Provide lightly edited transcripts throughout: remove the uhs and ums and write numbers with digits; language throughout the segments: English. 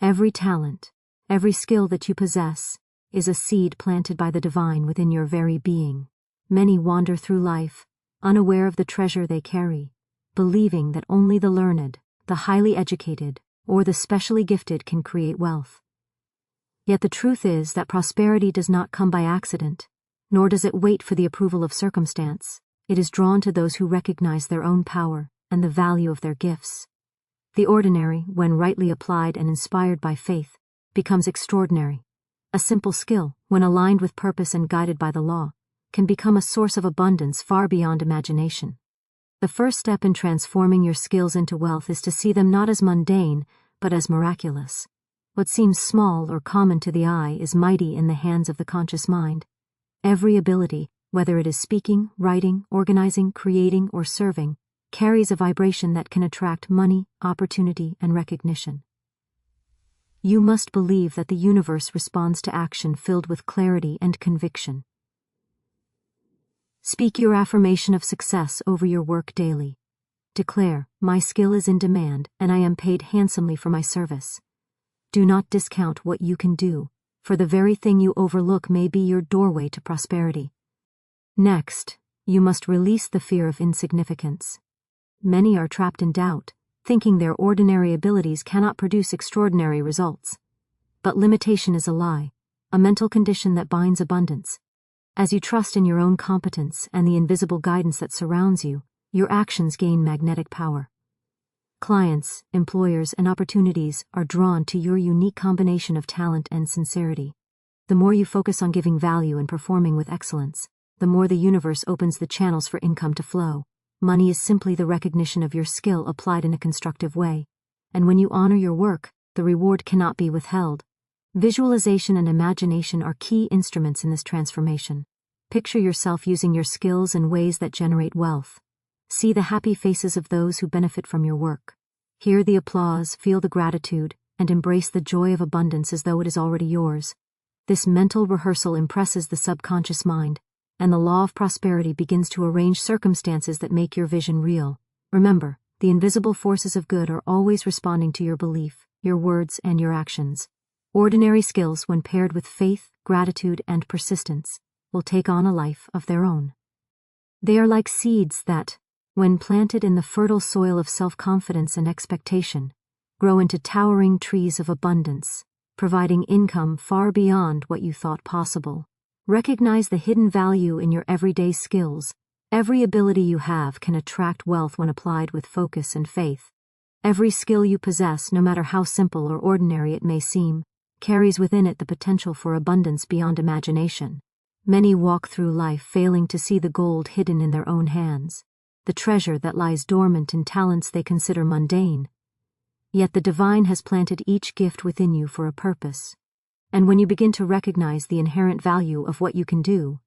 Every talent, every skill that you possess, is a seed planted by the divine within your very being. Many wander through life, unaware of the treasure they carry, believing that only the learned, the highly educated, or the specially gifted can create wealth. Yet the truth is that prosperity does not come by accident, nor does it wait for the approval of circumstance. It is drawn to those who recognize their own power and the value of their gifts. The ordinary, when rightly applied and inspired by faith, becomes extraordinary. A simple skill, when aligned with purpose and guided by the law, can become a source of abundance far beyond imagination. The first step in transforming your skills into wealth is to see them not as mundane, but as miraculous. What seems small or common to the eye is mighty in the hands of the conscious mind. Every ability, whether it is speaking, writing, organizing, creating, or serving, carries a vibration that can attract money, opportunity, and recognition. You must believe that the universe responds to action filled with clarity and conviction. Speak your affirmation of success over your work daily. Declare, "My skill is in demand, and I am paid handsomely for my service." Do not discount what you can do, for the very thing you overlook may be your doorway to prosperity. Next, you must release the fear of insignificance. Many are trapped in doubt, thinking their ordinary abilities cannot produce extraordinary results. But limitation is a lie, a mental condition that binds abundance. As you trust in your own competence and the invisible guidance that surrounds you, your actions gain magnetic power. Clients, employers, and opportunities are drawn to your unique combination of talent and sincerity. The more you focus on giving value and performing with excellence, the more the universe opens the channels for income to flow. Money is simply the recognition of your skill applied in a constructive way. And when you honor your work, the reward cannot be withheld. Visualization and imagination are key instruments in this transformation. Picture yourself using your skills in ways that generate wealth. See the happy faces of those who benefit from your work. Hear the applause, feel the gratitude, and embrace the joy of abundance as though it is already yours. This mental rehearsal impresses the subconscious mind, and the law of prosperity begins to arrange circumstances that make your vision real. Remember, the invisible forces of good are always responding to your belief, your words, and your actions. Ordinary skills, when paired with faith, gratitude, and persistence, will take on a life of their own. They are like seeds that, when planted in the fertile soil of self-confidence and expectation, grow into towering trees of abundance, providing income far beyond what you thought possible. Recognize the hidden value in your everyday skills. Every ability you have can attract wealth when applied with focus and faith. Every skill you possess, no matter how simple or ordinary it may seem, carries within it the potential for abundance beyond imagination. Many walk through life failing to see the gold hidden in their own hands, the treasure that lies dormant in talents they consider mundane. Yet the divine has planted each gift within you for a purpose. And when you begin to recognize the inherent value of what you can do,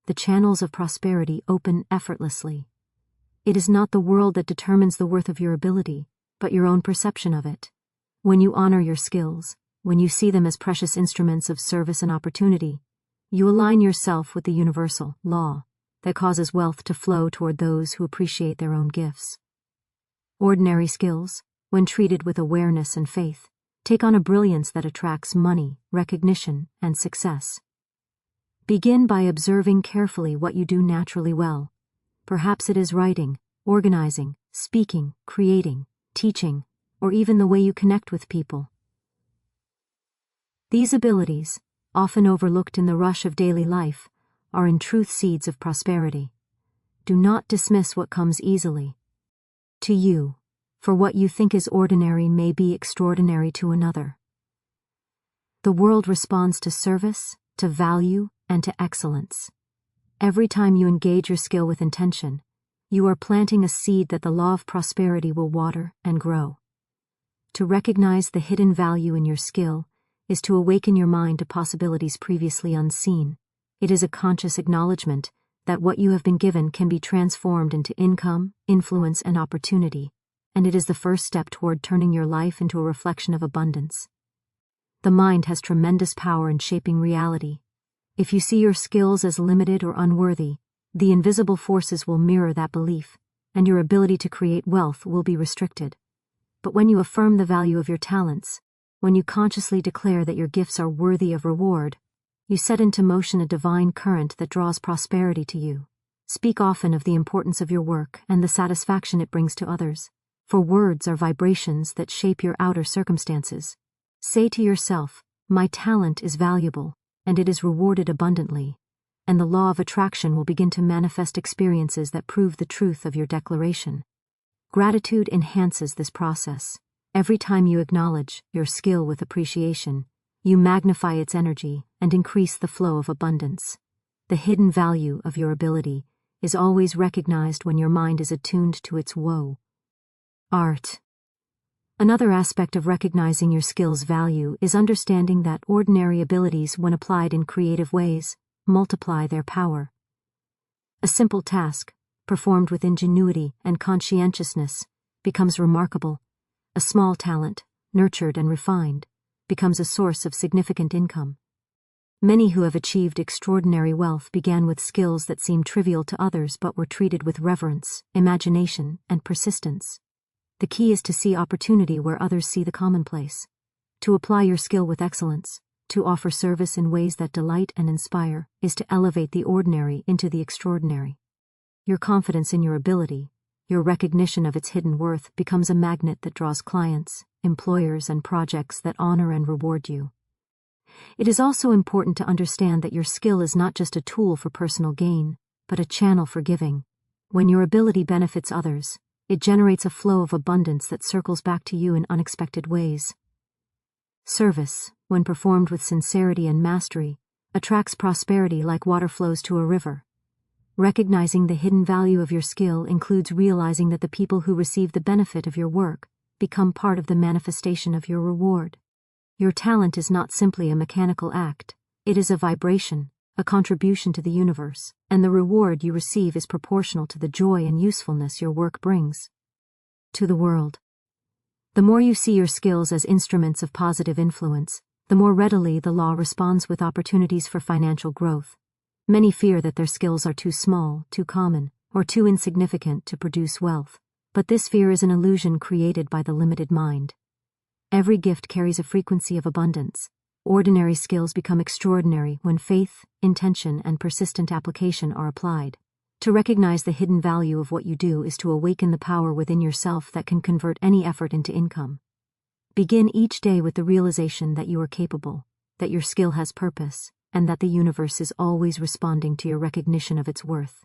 the channels of prosperity open effortlessly. It is not the world that determines the worth of your ability, but your own perception of it. When you honor your skills, when you see them as precious instruments of service and opportunity, you align yourself with the universal law that causes wealth to flow toward those who appreciate their own gifts. Ordinary skills, when treated with awareness and faith, take on a brilliance that attracts money, recognition, and success. Begin by observing carefully what you do naturally well. Perhaps it is writing, organizing, speaking, creating, teaching, or even the way you connect with people. These abilities, often overlooked in the rush of daily life, are in truth seeds of prosperity. Do not dismiss what comes easily to you, for what you think is ordinary may be extraordinary to another. The world responds to service, to value, and to excellence. Every time you engage your skill with intention, you are planting a seed that the law of prosperity will water and grow. To recognize the hidden value in your skill is to awaken your mind to possibilities previously unseen. It is a conscious acknowledgement that what you have been given can be transformed into income, influence, and opportunity, and it is the first step toward turning your life into a reflection of abundance. The mind has tremendous power in shaping reality. If you see your skills as limited or unworthy, the invisible forces will mirror that belief, and your ability to create wealth will be restricted. But when you affirm the value of your talents, When you consciously declare that your gifts are worthy of reward, you set into motion a divine current that draws prosperity to you. Speak often of the importance of your work and the satisfaction it brings to others, for words are vibrations that shape your outer circumstances. Say to yourself, "My talent is valuable, and it is rewarded abundantly," and the law of attraction will begin to manifest experiences that prove the truth of your declaration. Gratitude enhances this process. Every time you acknowledge your skill with appreciation, you magnify its energy and increase the flow of abundance. The hidden value of your ability is always recognized when your mind is attuned to its woe. Art. Another aspect of recognizing your skill's value is understanding that ordinary abilities, when applied in creative ways, multiply their power. A simple task, performed with ingenuity and conscientiousness, becomes remarkable. A small talent, nurtured and refined, becomes a source of significant income. Many who have achieved extraordinary wealth began with skills that seemed trivial to others but were treated with reverence, imagination, and persistence. The key is to see opportunity where others see the commonplace, to apply your skill with excellence, to offer service in ways that delight and inspire, is to elevate the ordinary into the extraordinary. Your confidence in your ability, your recognition of its hidden worth, becomes a magnet that draws clients, employers, and projects that honor and reward you. It is also important to understand that your skill is not just a tool for personal gain, but a channel for giving. When your ability benefits others, it generates a flow of abundance that circles back to you in unexpected ways. Service, when performed with sincerity and mastery, attracts prosperity like water flows to a river. Recognizing the hidden value of your skill includes realizing that the people who receive the benefit of your work become part of the manifestation of your reward. Your talent is not simply a mechanical act, it is a vibration, a contribution to the universe, and the reward you receive is proportional to the joy and usefulness your work brings to the world. The more you see your skills as instruments of positive influence, the more readily the law responds with opportunities for financial growth. Many fear that their skills are too small, too common, or too insignificant to produce wealth, but this fear is an illusion created by the limited mind. Every gift carries a frequency of abundance. Ordinary skills become extraordinary when faith, intention, and persistent application are applied. To recognize the hidden value of what you do is to awaken the power within yourself that can convert any effort into income. Begin each day with the realization that you are capable, that your skill has purpose, and that the universe is always responding to your recognition of its worth.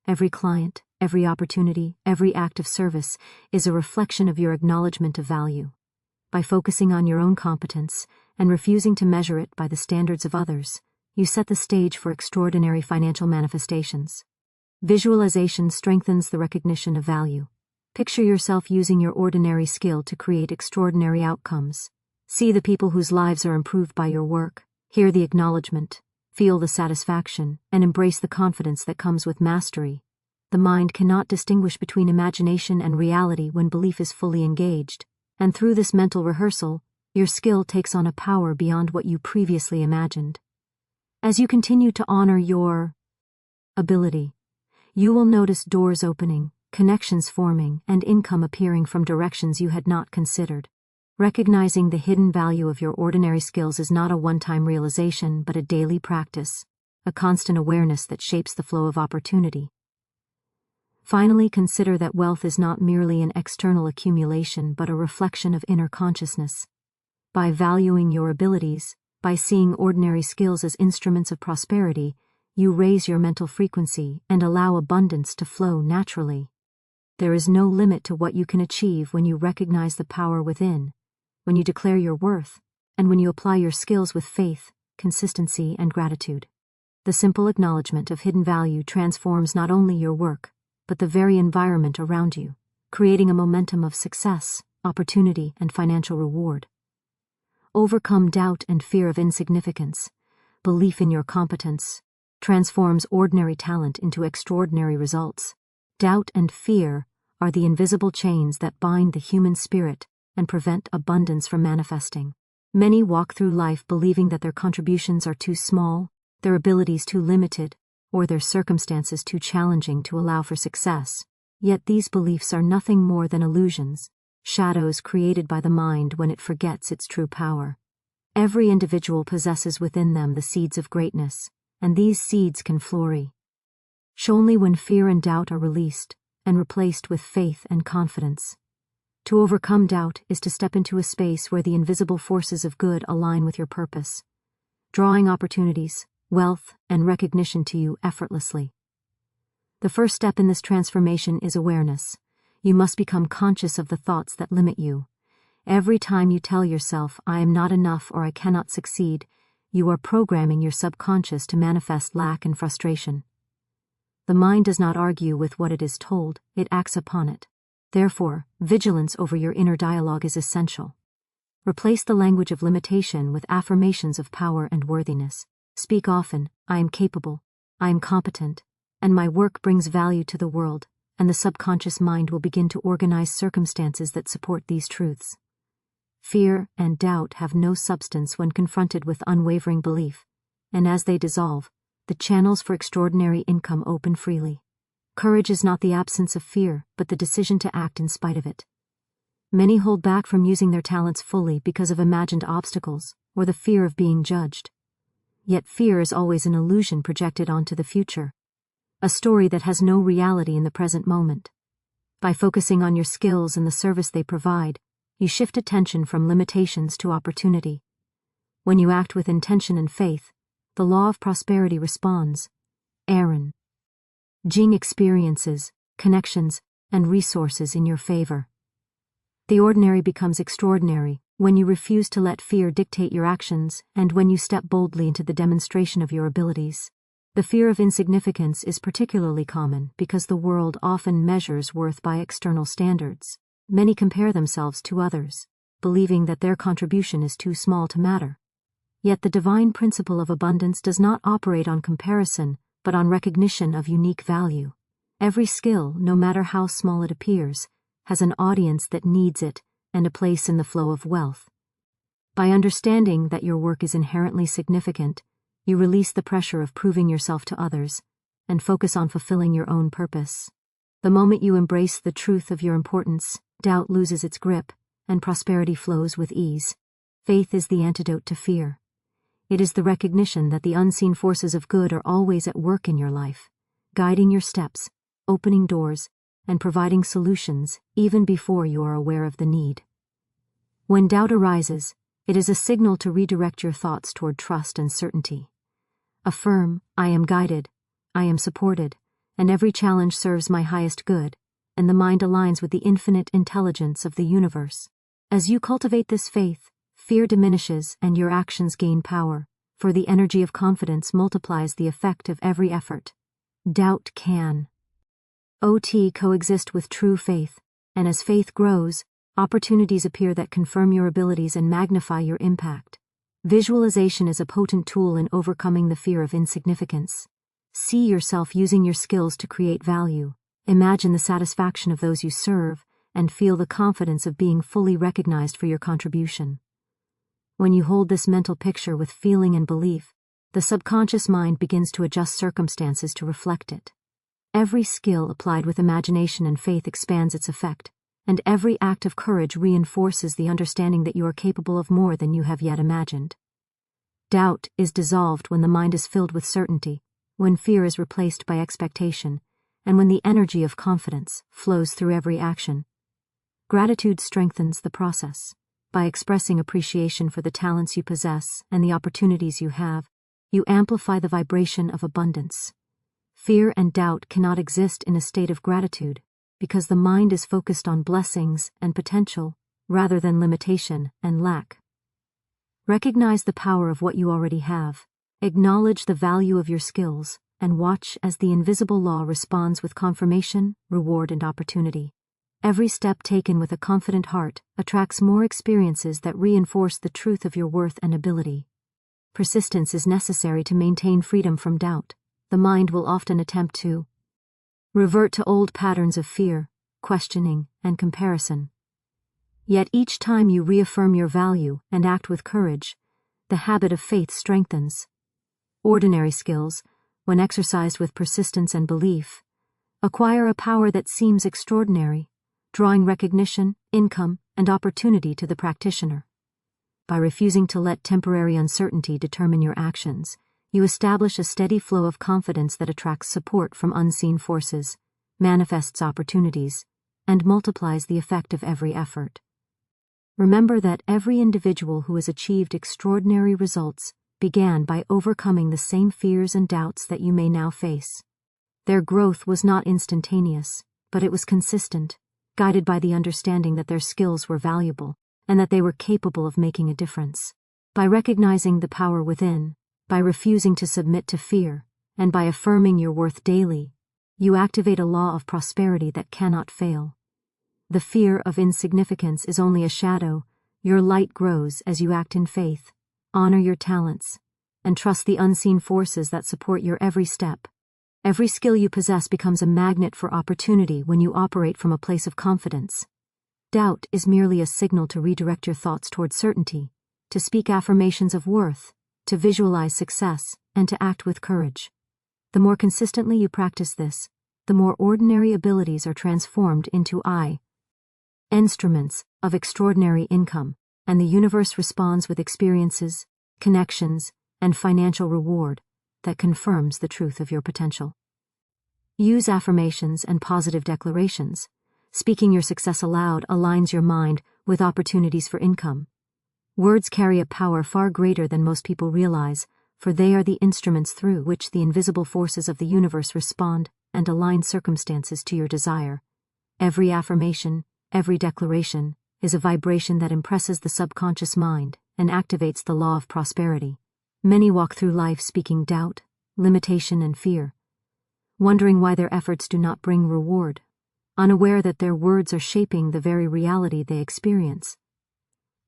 Every client, every opportunity, every act of service is a reflection of your acknowledgement of value. By focusing on your own competence and refusing to measure it by the standards of others, you set the stage for extraordinary financial manifestations. Visualization strengthens the recognition of value. Picture yourself using your ordinary skill to create extraordinary outcomes. See the people whose lives are improved by your work, hear the acknowledgement, feel the satisfaction, and embrace the confidence that comes with mastery. The mind cannot distinguish between imagination and reality when belief is fully engaged, and through this mental rehearsal, your skill takes on a power beyond what you previously imagined. As you continue to honor your ability, you will notice doors opening, connections forming, and income appearing from directions you had not considered. Recognizing the hidden value of your ordinary skills is not a one-time realization but a daily practice, a constant awareness that shapes the flow of opportunity. Finally, consider that wealth is not merely an external accumulation but a reflection of inner consciousness. By valuing your abilities, by seeing ordinary skills as instruments of prosperity, you raise your mental frequency and allow abundance to flow naturally. There is no limit to what you can achieve when you recognize the power within, when you declare your worth, and when you apply your skills with faith, consistency, and gratitude. The simple acknowledgement of hidden value transforms not only your work, but the very environment around you, creating a momentum of success, opportunity, and financial reward. Overcome doubt and fear of insignificance. Belief in your competence transforms ordinary talent into extraordinary results. Doubt and fear are the invisible chains that bind the human spirit and prevent abundance from manifesting. Many walk through life believing that their contributions are too small, their abilities too limited, or their circumstances too challenging to allow for success. Yet these beliefs are nothing more than illusions. shadows created by the mind when it forgets its true power. Every individual possesses within them the seeds of greatness, and these seeds can flourish only when fear and doubt are released and replaced with faith and confidence. To overcome doubt is to step into a space where the invisible forces of good align with your purpose, drawing opportunities, wealth, and recognition to you effortlessly. The first step in this transformation is awareness. You must become conscious of the thoughts that limit you. Every time you tell yourself, "I am not enough" or "I cannot succeed," you are programming your subconscious to manifest lack and frustration. The mind does not argue with what it is told, it acts upon it. Therefore, vigilance over your inner dialogue is essential. Replace the language of limitation with affirmations of power and worthiness. Speak often, "I am capable, I am competent, and my work brings value to the world," and the subconscious mind will begin to organize circumstances that support these truths. Fear and doubt have no substance when confronted with unwavering belief, and as they dissolve, the channels for extraordinary income open freely. Courage is not the absence of fear, but the decision to act in spite of it. Many hold back from using their talents fully because of imagined obstacles or the fear of being judged. Yet fear is always an illusion projected onto the future, a story that has no reality in the present moment. By focusing on your skills and the service they provide, you shift attention from limitations to opportunity. When you act with intention and faith, the law of prosperity responds. Aaron. Jing experiences, connections, and resources in your favor. The ordinary becomes extraordinary when you refuse to let fear dictate your actions and when you step boldly into the demonstration of your abilities. The fear of insignificance is particularly common because the world often measures worth by external standards. Many compare themselves to others, believing that their contribution is too small to matter. Yet the divine principle of abundance does not operate on comparison, but on recognition of unique value. Every skill, no matter how small it appears, has an audience that needs it and a place in the flow of wealth. By understanding that your work is inherently significant, you release the pressure of proving yourself to others and focus on fulfilling your own purpose. The moment you embrace the truth of your importance, doubt loses its grip and prosperity flows with ease. Faith is the antidote to fear. It is the recognition that the unseen forces of good are always at work in your life, guiding your steps, opening doors, and providing solutions even before you are aware of the need. When doubt arises, it is a signal to redirect your thoughts toward trust and certainty. Affirm, "I am guided, I am supported, and every challenge serves my highest good," and the mind aligns with the infinite intelligence of the universe. As you cultivate this faith, fear diminishes and your actions gain power, for the energy of confidence multiplies the effect of every effort. Doubt can coexist with true faith, and as faith grows, opportunities appear that confirm your abilities and magnify your impact. Visualization is a potent tool in overcoming the fear of insignificance. See yourself using your skills to create value. Imagine the satisfaction of those you serve, and feel the confidence of being fully recognized for your contribution. When you hold this mental picture with feeling and belief, the subconscious mind begins to adjust circumstances to reflect it. Every skill applied with imagination and faith expands its effect, and every act of courage reinforces the understanding that you are capable of more than you have yet imagined. Doubt is dissolved when the mind is filled with certainty, when fear is replaced by expectation, and when the energy of confidence flows through every action. Gratitude strengthens the process. By expressing appreciation for the talents you possess and the opportunities you have, you amplify the vibration of abundance. Fear and doubt cannot exist in a state of gratitude, because the mind is focused on blessings and potential rather than limitation and lack. Recognize the power of what you already have, acknowledge the value of your skills, and watch as the invisible law responds with confirmation, reward, and opportunity. Every step taken with a confident heart attracts more experiences that reinforce the truth of your worth and ability. Persistence is necessary to maintain freedom from doubt. The mind will often attempt to revert to old patterns of fear, questioning, and comparison. Yet each time you reaffirm your value and act with courage, the habit of faith strengthens. Ordinary skills, when exercised with persistence and belief, acquire a power that seems extraordinary. drawing recognition, income, and opportunity to the practitioner. By refusing to let temporary uncertainty determine your actions, you establish a steady flow of confidence that attracts support from unseen forces, manifests opportunities, and multiplies the effect of every effort. Remember that every individual who has achieved extraordinary results began by overcoming the same fears and doubts that you may now face. Their growth was not instantaneous, but it was consistent, guided by the understanding that their skills were valuable and that they were capable of making a difference. By recognizing the power within, by refusing to submit to fear, and by affirming your worth daily, you activate a law of prosperity that cannot fail. The fear of insignificance is only a shadow. Your light grows as you act in faith, honor your talents, and trust the unseen forces that support your every step. Every skill you possess becomes a magnet for opportunity when you operate from a place of confidence. Doubt is merely a signal to redirect your thoughts toward certainty, to speak affirmations of worth, to visualize success, and to act with courage. The more consistently you practice this, the more ordinary abilities are transformed into instruments of extraordinary income, and the universe responds with experiences, connections, and financial reward that confirms the truth of your potential. Use affirmations and positive declarations. Speaking your success aloud aligns your mind with opportunities for income. Words carry a power far greater than most people realize, for they are the instruments through which the invisible forces of the universe respond and align circumstances to your desire. Every affirmation, every declaration, is a vibration that impresses the subconscious mind and activates the law of prosperity. Many walk through life speaking doubt, limitation, and fear, wondering why their efforts do not bring reward, unaware that their words are shaping the very reality they experience.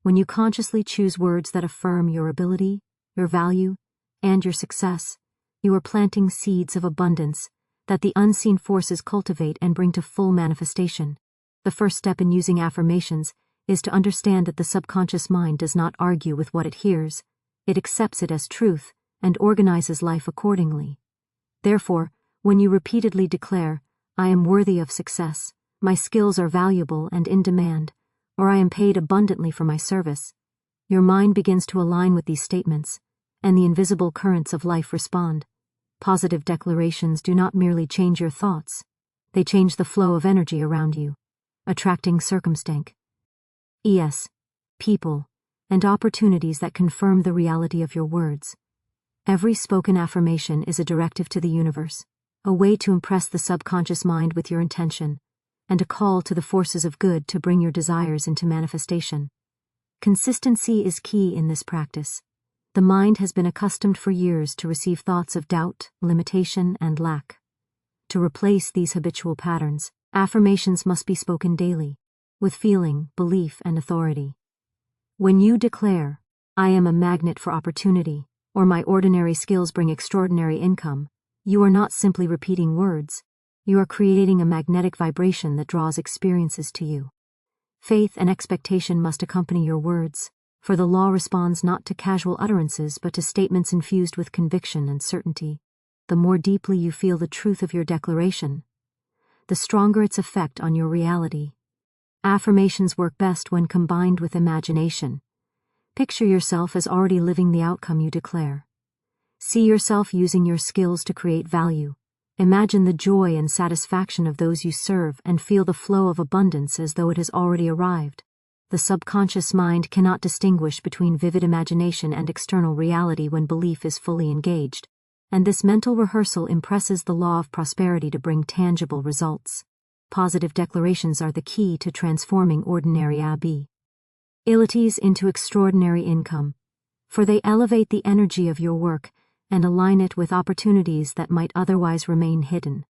When you consciously choose words that affirm your ability, your value, and your success, you are planting seeds of abundance that the unseen forces cultivate and bring to full manifestation. The first step in using affirmations is to understand that the subconscious mind does not argue with what it hears. It accepts it as truth and organizes life accordingly. Therefore, when you repeatedly declare, "I am worthy of success, my skills are valuable and in demand," or "I am paid abundantly for my service," your mind begins to align with these statements, and the invisible currents of life respond. Positive declarations do not merely change your thoughts, they change the flow of energy around you, attracting circumstance, people, and opportunities that confirm the reality of your words. Every spoken affirmation is a directive to the universe, a way to impress the subconscious mind with your intention, and a call to the forces of good to bring your desires into manifestation. Consistency is key in this practice. The mind has been accustomed for years to receive thoughts of doubt, limitation, and lack. To replace these habitual patterns, affirmations must be spoken daily, with feeling, belief, and authority. When you declare, "I am a magnet for opportunity," or "my ordinary skills bring extraordinary income," you are not simply repeating words, you are creating a magnetic vibration that draws experiences to you. Faith and expectation must accompany your words, for the law responds not to casual utterances but to statements infused with conviction and certainty. The more deeply you feel the truth of your declaration, the stronger its effect on your reality. Affirmations work best when combined with imagination. Picture yourself as already living the outcome you declare. See yourself using your skills to create value. Imagine the joy and satisfaction of those you serve and feel the flow of abundance as though it has already arrived. The subconscious mind cannot distinguish between vivid imagination and external reality when belief is fully engaged, and this mental rehearsal impresses the law of prosperity to bring tangible results. Positive declarations are the key to transforming ordinary abilities into extraordinary income, for they elevate the energy of your work and align it with opportunities that might otherwise remain hidden.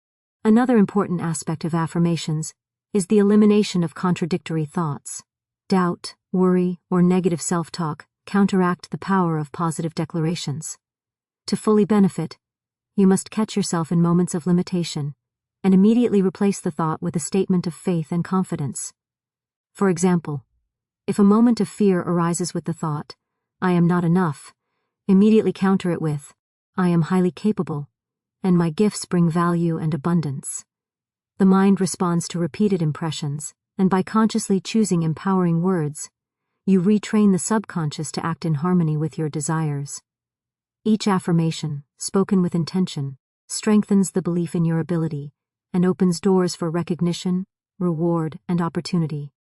Another important aspect of affirmations is the elimination of contradictory thoughts. Doubt, worry, or negative self-talk counteract the power of positive declarations. To fully benefit, you must catch yourself in moments of limitation and immediately replace the thought with a statement of faith and confidence. For example, if a moment of fear arises with the thought, "I am not enough," immediately counter it with, "I am highly capable, and my gifts bring value and abundance." The mind responds to repeated impressions, And by consciously choosing empowering words, you retrain the subconscious to act in harmony with your desires. Each affirmation, spoken with intention, strengthens the belief in your ability and opens doors for recognition, reward, and opportunity.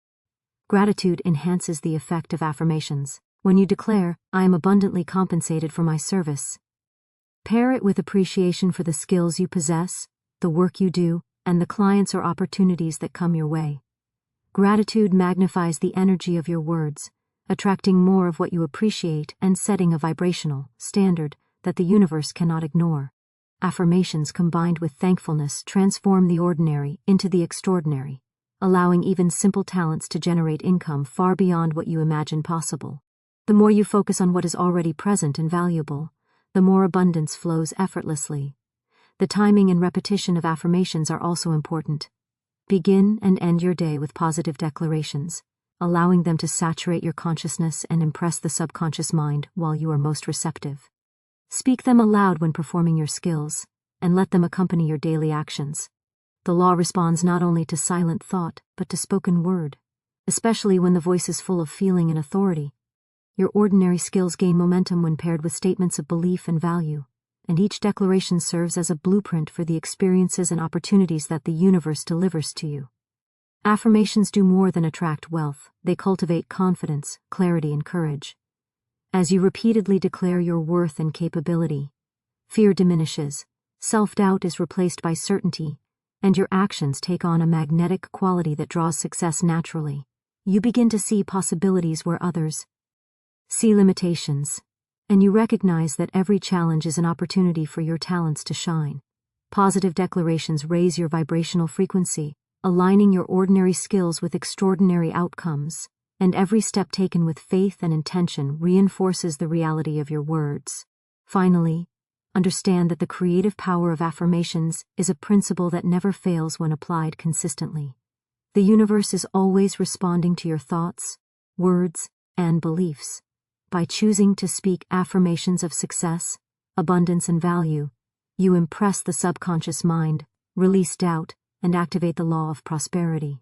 Gratitude enhances the effect of affirmations. When you declare, "I am abundantly compensated for my service," pair it with appreciation for the skills you possess, the work you do, and the clients or opportunities that come your way. Gratitude magnifies the energy of your words, attracting more of what you appreciate and setting a vibrational standard that the universe cannot ignore. Affirmations combined with thankfulness transform the ordinary into the extraordinary, allowing even simple talents to generate income far beyond what you imagine possible. The more you focus on what is already present and valuable, the more abundance flows effortlessly. The timing and repetition of affirmations are also important. Begin and end your day with positive declarations, allowing them to saturate your consciousness and impress the subconscious mind while you are most receptive. Speak them aloud when performing your skills, and let them accompany your daily actions. The law responds not only to silent thought, but to spoken word, especially when the voice is full of feeling and authority. Your ordinary skills gain momentum when paired with statements of belief and value, and each declaration serves as a blueprint for the experiences and opportunities that the universe delivers to you. Affirmations do more than attract wealth, they cultivate confidence, clarity, and courage. As you repeatedly declare your worth and capability, fear diminishes, self-doubt is replaced by certainty, and your actions take on a magnetic quality that draws success naturally. You begin to see possibilities where others see limitations, and you recognize that every challenge is an opportunity for your talents to shine. Positive declarations raise your vibrational frequency, aligning your ordinary skills with extraordinary outcomes, and every step taken with faith and intention reinforces the reality of your words. Finally, understand that the creative power of affirmations is a principle that never fails when applied consistently. The universe is always responding to your thoughts, words, and beliefs. By choosing to speak affirmations of success, abundance, and value, you impress the subconscious mind, release doubt, and activate the law of prosperity.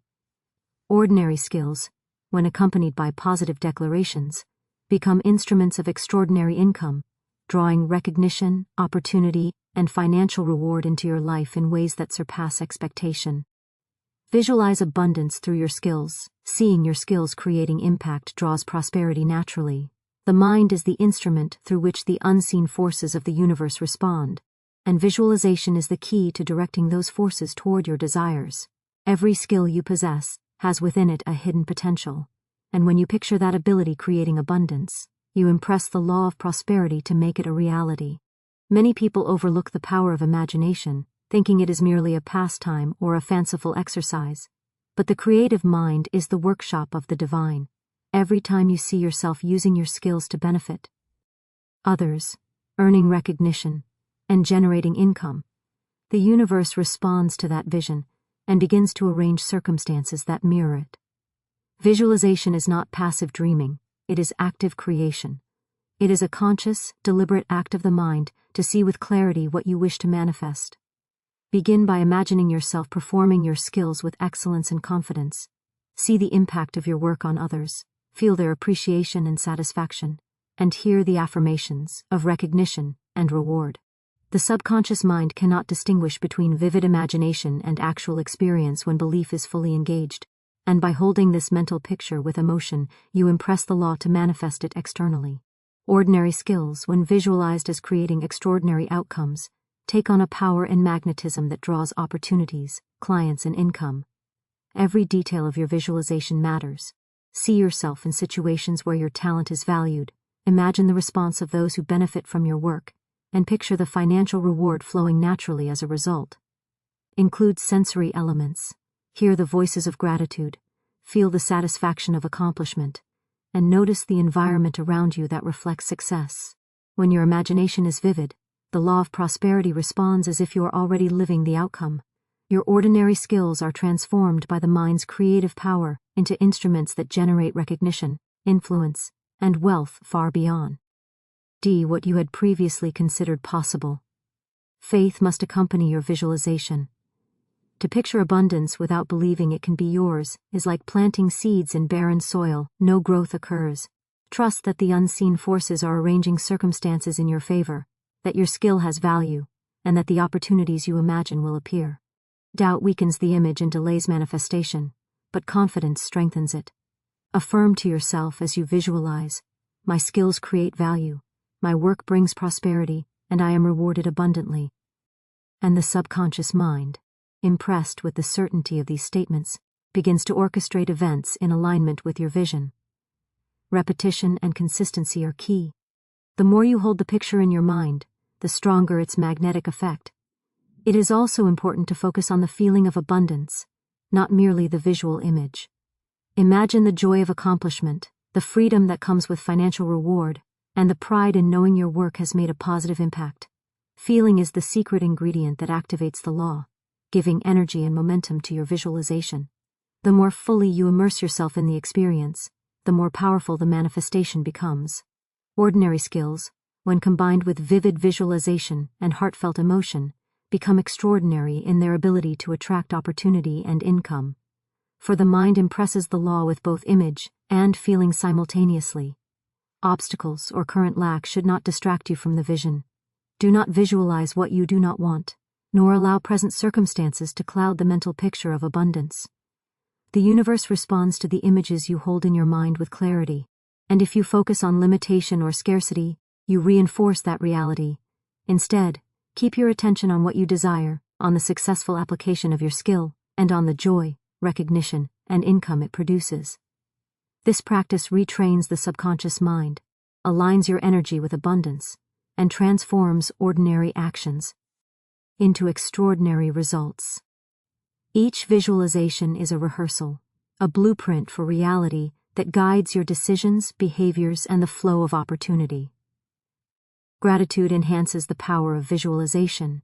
Ordinary skills, when accompanied by positive declarations, become instruments of extraordinary income, drawing recognition, opportunity, and financial reward into your life in ways that surpass expectation. Visualize abundance through your skills. Seeing your skills creating impact draws prosperity naturally. The mind is the instrument through which the unseen forces of the universe respond, and visualization is the key to directing those forces toward your desires. Every skill you possess has within it a hidden potential, and when you picture that ability creating abundance, you impress the law of prosperity to make it a reality. Many people overlook the power of imagination, thinking it is merely a pastime or a fanciful exercise. But the creative mind is the workshop of the divine. Every time you see yourself using your skills to benefit others, earning recognition, and generating income, the universe responds to that vision and begins to arrange circumstances that mirror it. Visualization is not passive dreaming, it is active creation. It is a conscious, deliberate act of the mind to see with clarity what you wish to manifest. Begin by imagining yourself performing your skills with excellence and confidence. See the impact of your work on others, feel their appreciation and satisfaction, and hear the affirmations of recognition and reward. The subconscious mind cannot distinguish between vivid imagination and actual experience when belief is fully engaged, and by holding this mental picture with emotion, you impress the law to manifest it externally. Ordinary skills, when visualized as creating extraordinary outcomes, take on a power and magnetism that draws opportunities, clients, and income. Every detail of your visualization matters. See yourself in situations where your talent is valued, imagine the response of those who benefit from your work, and picture the financial reward flowing naturally as a result. Include sensory elements. Hear the voices of gratitude, feel the satisfaction of accomplishment, and notice the environment around you that reflects success. When your imagination is vivid, the law of prosperity responds as if you are already living the outcome. Your ordinary skills are transformed by the mind's creative power into instruments that generate recognition, influence, and wealth far beyond what you had previously considered possible. Faith must accompany your visualization. To picture abundance without believing it can be yours is like planting seeds in barren soil. No growth occurs. Trust that the unseen forces are arranging circumstances in your favor, that your skill has value, and that the opportunities you imagine will appear. Doubt weakens the image and delays manifestation, but confidence strengthens it. Affirm to yourself as you visualize, my skills create value, my work brings prosperity, and I am rewarded abundantly. And the subconscious mind, impressed with the certainty of these statements, begins to orchestrate events in alignment with your vision. Repetition and consistency are key. The more you hold the picture in your mind, the stronger its magnetic effect. It is also important to focus on the feeling of abundance, not merely the visual image. Imagine the joy of accomplishment, the freedom that comes with financial reward, and the pride in knowing your work has made a positive impact. Feeling is the secret ingredient that activates the law, giving energy and momentum to your visualization. The more fully you immerse yourself in the experience, the more powerful the manifestation becomes. Ordinary skills, when combined with vivid visualization and heartfelt emotion, become extraordinary in their ability to attract opportunity and income. For the mind impresses the law with both image and feeling simultaneously. Obstacles or current lack should not distract you from the vision. Do not visualize what you do not want, nor allow present circumstances to cloud the mental picture of abundance. The universe responds to the images you hold in your mind with clarity, and if you focus on limitation or scarcity, you reinforce that reality. Instead, keep your attention on what you desire, on the successful application of your skill, and on the joy, recognition, and income it produces. This practice retrains the subconscious mind, aligns your energy with abundance, and transforms ordinary actions into extraordinary results. Each visualization is a rehearsal, a blueprint for reality that guides your decisions, behaviors, and the flow of opportunity. Gratitude enhances the power of visualization.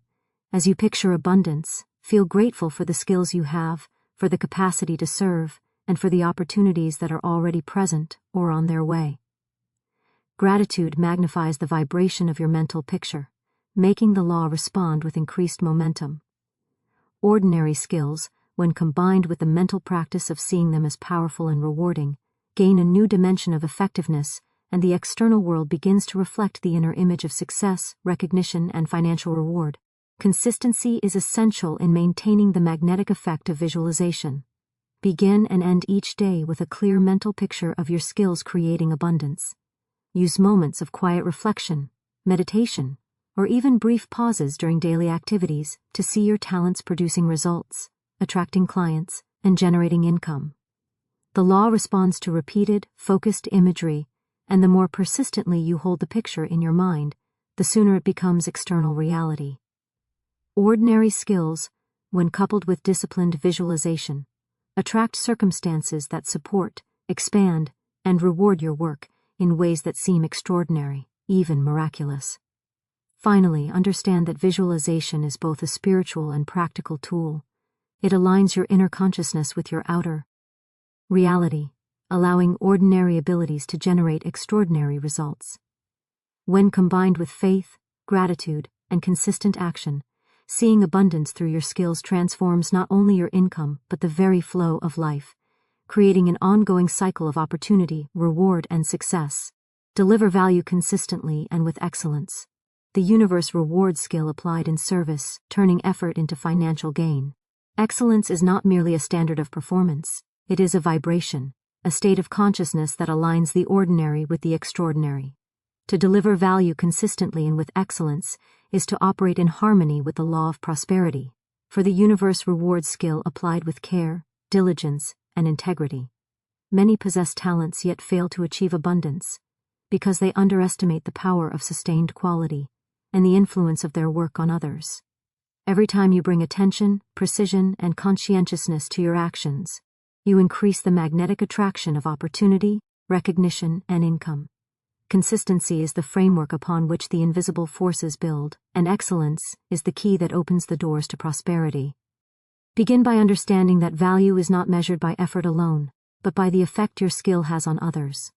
As you picture abundance, feel grateful for the skills you have, for the capacity to serve, and for the opportunities that are already present or on their way. Gratitude magnifies the vibration of your mental picture, making the law respond with increased momentum. Ordinary skills, when combined with the mental practice of seeing them as powerful and rewarding, gain a new dimension of effectiveness, and the external world begins to reflect the inner image of success, recognition, and financial reward. Consistency is essential in maintaining the magnetic effect of visualization. Begin and end each day with a clear mental picture of your skills creating abundance. Use moments of quiet reflection, meditation, or even brief pauses during daily activities to see your talents producing results, attracting clients, and generating income. The law responds to repeated, focused imagery, and the more persistently you hold the picture in your mind, the sooner it becomes external reality. Ordinary skills, when coupled with disciplined visualization, attract circumstances that support, expand, and reward your work in ways that seem extraordinary, even miraculous. Finally, understand that visualization is both a spiritual and practical tool. It aligns your inner consciousness with your outer reality, allowing ordinary abilities to generate extraordinary results. When combined with faith, gratitude, and consistent action, seeing abundance through your skills transforms not only your income but the very flow of life, creating an ongoing cycle of opportunity, reward, and success. Deliver value consistently and with excellence. The universe rewards skill applied in service, turning effort into financial gain. Excellence is not merely a standard of performance, it is a vibration, a state of consciousness that aligns the ordinary with the extraordinary. To deliver value consistently and with excellence is to operate in harmony with the law of prosperity, for the universe rewards skill applied with care, diligence, and integrity. Many possess talents yet fail to achieve abundance, because they underestimate the power of sustained quality and the influence of their work on others. Every time you bring attention, precision, and conscientiousness to your actions, you increase the magnetic attraction of opportunity, recognition, and income. Consistency is the framework upon which the invisible forces build, and excellence is the key that opens the doors to prosperity. Begin by understanding that value is not measured by effort alone, but by the effect your skill has on others.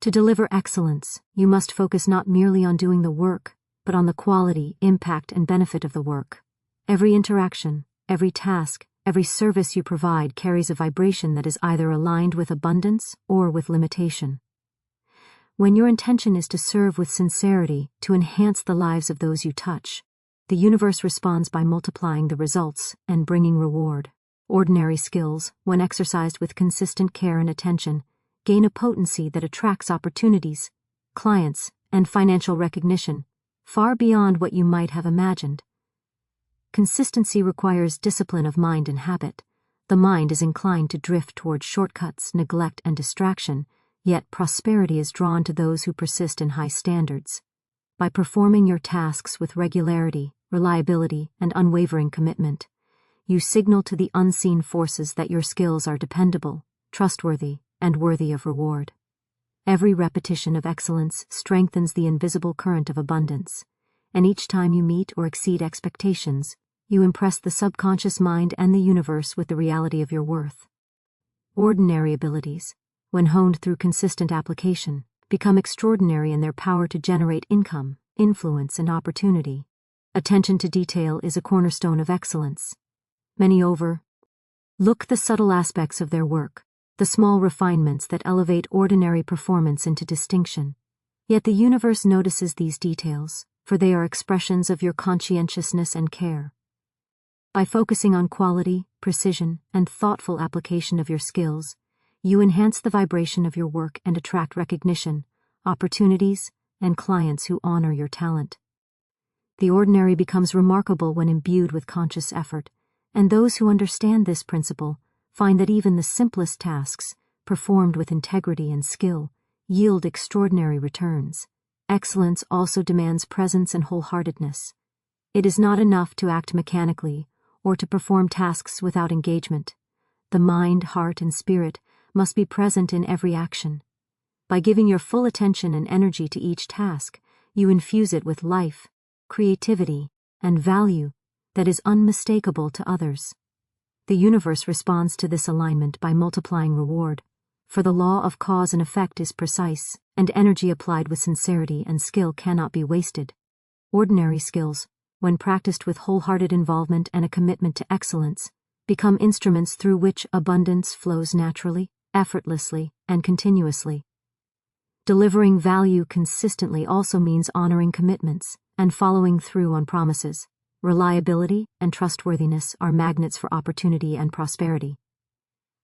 To deliver excellence, you must focus not merely on doing the work, but on the quality, impact, and benefit of the work. Every interaction, every task, Every service you provide carries a vibration that is either aligned with abundance or with limitation. When your intention is to serve with sincerity, to enhance the lives of those you touch, the universe responds by multiplying the results and bringing reward. Ordinary skills, when exercised with consistent care and attention, gain a potency that attracts opportunities, clients, and financial recognition, far beyond what you might have imagined. Consistency requires discipline of mind and habit. The mind is inclined to drift toward shortcuts, neglect, and distraction, yet prosperity is drawn to those who persist in high standards. By performing your tasks with regularity, reliability, and unwavering commitment, you signal to the unseen forces that your skills are dependable, trustworthy, and worthy of reward. Every repetition of excellence strengthens the invisible current of abundance, and each time you meet or exceed expectations, you impress the subconscious mind and the universe with the reality of your worth. Ordinary abilities, when honed through consistent application, become extraordinary in their power to generate income, influence, and opportunity. Attention to detail is a cornerstone of excellence. Many overlook the subtle aspects of their work, the small refinements that elevate ordinary performance into distinction. Yet the universe notices these details, for they are expressions of your conscientiousness and care. By focusing on quality, precision, and thoughtful application of your skills, you enhance the vibration of your work and attract recognition, opportunities, and clients who honor your talent. The ordinary becomes remarkable when imbued with conscious effort, and those who understand this principle find that even the simplest tasks, performed with integrity and skill, yield extraordinary returns. Excellence also demands presence and wholeheartedness. It is not enough to act mechanically or to perform tasks without engagement. The mind, heart, and spirit must be present in every action. By giving your full attention and energy to each task, you infuse it with life, creativity, and value that is unmistakable to others. The universe responds to this alignment by multiplying reward, for the law of cause and effect is precise, and energy applied with sincerity and skill cannot be wasted. Ordinary skills, when practiced with wholehearted involvement and a commitment to excellence, become instruments through which abundance flows naturally, effortlessly, and continuously. Delivering value consistently also means honoring commitments and following through on promises. Reliability and trustworthiness are magnets for opportunity and prosperity.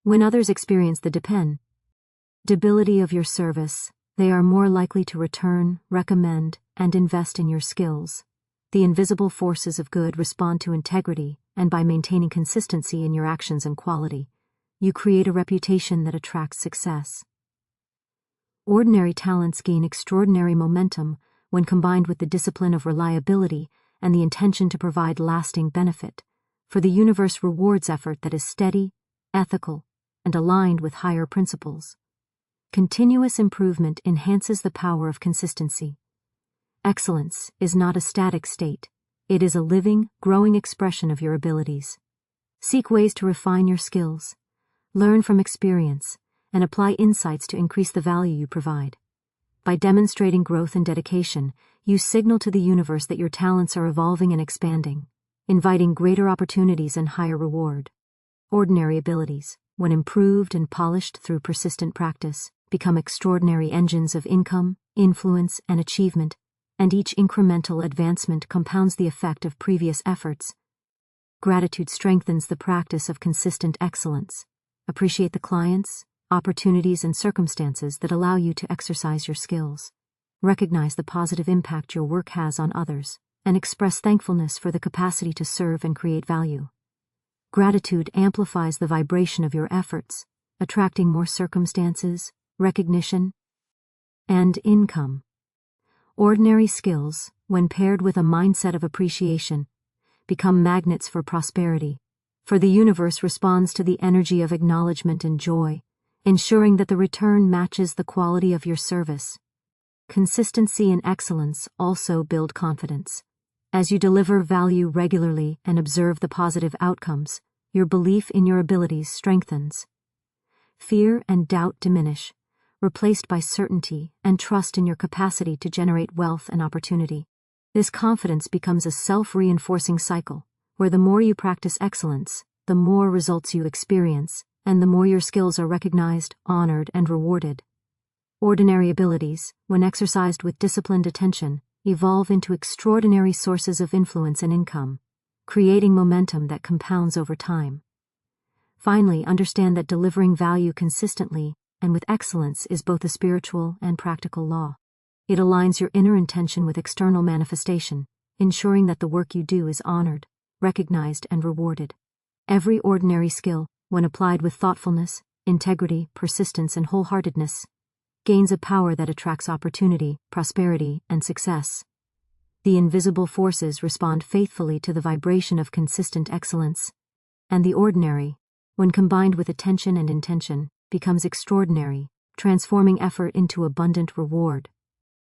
When others experience the dependability of your service, they are more likely to return, recommend, and invest in your skills. The invisible forces of good respond to integrity, and by maintaining consistency in your actions and quality, you create a reputation that attracts success. Ordinary talents gain extraordinary momentum when combined with the discipline of reliability and the intention to provide lasting benefit, for the universe rewards effort that is steady, ethical, and aligned with higher principles. Continuous improvement enhances the power of consistency. Excellence is not a static state. It is a living, growing expression of your abilities. Seek ways to refine your skills, learn from experience, and apply insights to increase the value you provide. By demonstrating growth and dedication, you signal to the universe that your talents are evolving and expanding, inviting greater opportunities and higher reward. Ordinary abilities, when improved and polished through persistent practice, become extraordinary engines of income, influence, and achievement, and each incremental advancement compounds the effect of previous efforts. Gratitude strengthens the practice of consistent excellence. Appreciate the clients, opportunities, and circumstances that allow you to exercise your skills. Recognize the positive impact your work has on others, and express thankfulness for the capacity to serve and create value. Gratitude amplifies the vibration of your efforts, attracting more circumstances, recognition, and income. Ordinary skills, when paired with a mindset of appreciation, become magnets for prosperity, for the universe responds to the energy of acknowledgement and joy, ensuring that the return matches the quality of your service. Consistency and excellence also build confidence. As you deliver value regularly and observe the positive outcomes, your belief in your abilities strengthens. Fear and doubt diminish, replaced by certainty and trust in your capacity to generate wealth and opportunity. This confidence becomes a self-reinforcing cycle, where the more you practice excellence, the more results you experience, and the more your skills are recognized, honored, and rewarded. Ordinary abilities, when exercised with disciplined attention, evolve into extraordinary sources of influence and income, creating momentum that compounds over time. Finally, understand that delivering value consistently and with excellence is both a spiritual and practical law. It aligns your inner intention with external manifestation, ensuring that the work you do is honored, recognized, and rewarded. Every ordinary skill, when applied with thoughtfulness, integrity, persistence, and wholeheartedness, gains a power that attracts opportunity, prosperity, and success. The invisible forces respond faithfully to the vibration of consistent excellence, and the ordinary, when combined with attention and intention, becomes extraordinary, transforming effort into abundant reward.